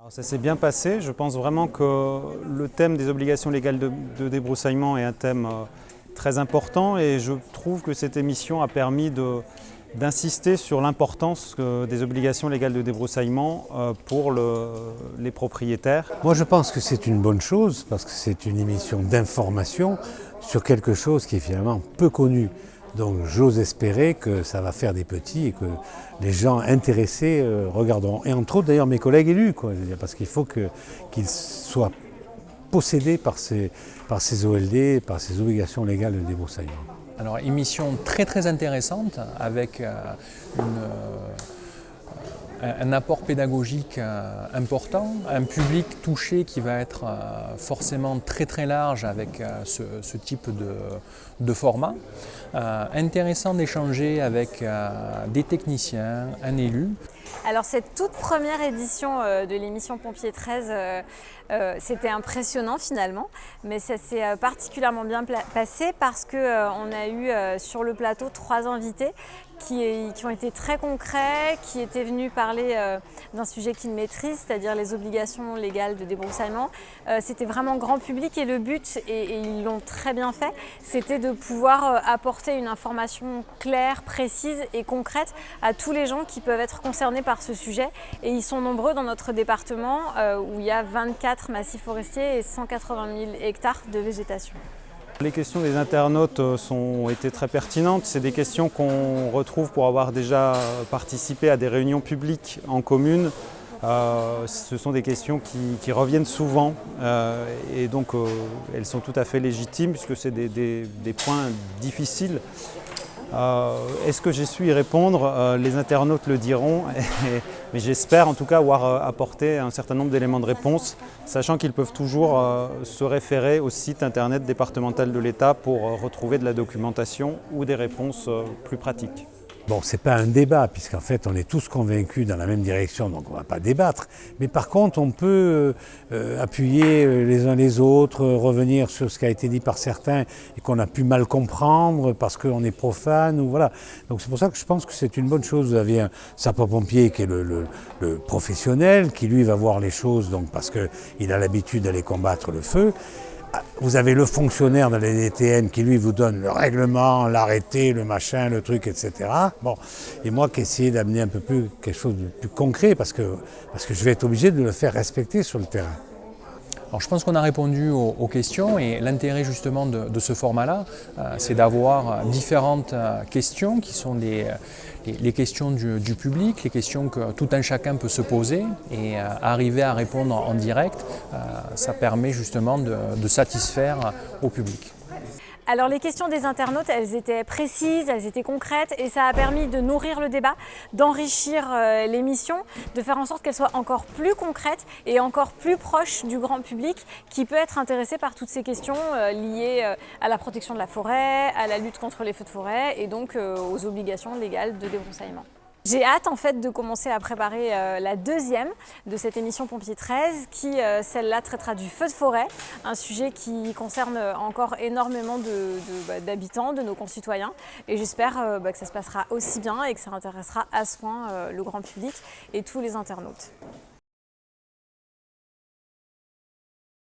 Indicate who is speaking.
Speaker 1: Alors ça s'est bien passé. Je pense vraiment que le thème des obligations légales de débroussaillement est un thème très important et je trouve que cette émission a permis d'insister sur l'importance des obligations légales de débroussaillement pour les propriétaires.
Speaker 2: Moi je pense que c'est une bonne chose parce que c'est une émission d'information sur quelque chose qui est finalement peu connu. Donc j'ose espérer que ça va faire des petits et que les gens intéressés regarderont. Et entre autres d'ailleurs mes collègues élus, parce qu'il faut qu'ils soient possédés par ces OLD, par ces obligations légales de débroussaillement.
Speaker 3: Alors émission très intéressante avec un apport pédagogique important, un public touché qui va être forcément très large avec ce type de format. Intéressant d'échanger avec des techniciens, un élu.
Speaker 4: Alors cette toute première édition de l'émission Pompiers 13, c'était impressionnant finalement, mais ça s'est particulièrement bien passé parce qu'on a eu sur le plateau 3 invités qui ont été très concrets, qui étaient venus parler d'un sujet qu'ils maîtrisent, c'est-à-dire les obligations légales de débroussaillement. C'était vraiment grand public et le but, et ils l'ont très bien fait, c'était de pouvoir apporter une information claire, précise et concrète à tous les gens qui peuvent être concernés par ce sujet. Et ils sont nombreux dans notre département où il y a 24 massifs forestiers et 180 000 hectares de végétation.
Speaker 1: Les questions des internautes ont été très pertinentes. C'est des questions qu'on retrouve pour avoir déjà participé à des réunions publiques en commune. Ce sont des questions qui reviennent souvent et donc elles sont tout à fait légitimes puisque c'est des points difficiles. Est-ce que j'ai su y répondre? Les internautes le diront, mais j'espère en tout cas avoir apporté un certain nombre d'éléments de réponse, sachant qu'ils peuvent toujours se référer au site internet départemental de l'État pour retrouver de la documentation ou des réponses plus pratiques.
Speaker 2: Bon, ce n'est pas un débat, puisqu'en fait on est tous convaincus dans la même direction, donc on ne va pas débattre. Mais par contre, on peut appuyer les uns les autres, revenir sur ce qui a été dit par certains et qu'on a pu mal comprendre parce qu'on est profane, ou voilà. Donc c'est pour ça que je pense que c'est une bonne chose. Vous avez un sapeur-pompier qui est le professionnel, qui lui va voir les choses donc, parce qu'il a l'habitude d'aller combattre le feu. Vous avez le fonctionnaire dans les DTN qui lui vous donne le règlement, l'arrêté, le machin, le truc, etc. Bon. Et moi qui essayais d'amener un peu plus quelque chose de plus concret parce que je vais être obligé de le faire respecter sur le terrain.
Speaker 3: Alors je pense qu'on a répondu aux questions et l'intérêt justement de ce format-là, c'est d'avoir différentes questions qui sont les questions du public, les questions que tout un chacun peut se poser et arriver à répondre en direct, ça permet justement de satisfaire au public.
Speaker 4: Alors les questions des internautes, elles étaient précises, elles étaient concrètes et ça a permis de nourrir le débat, d'enrichir l'émission, de faire en sorte qu'elle soit encore plus concrète et encore plus proche du grand public qui peut être intéressé par toutes ces questions liées à la protection de la forêt, à la lutte contre les feux de forêt et donc aux obligations légales de débroussaillement. J'ai hâte en fait de commencer à préparer la deuxième de cette émission Pompiers 13 qui, celle-là, traitera du feu de forêt, un sujet qui concerne encore énormément d'habitants, de nos concitoyens et j'espère que ça se passera aussi bien et que ça intéressera à ce point le grand public et tous les internautes.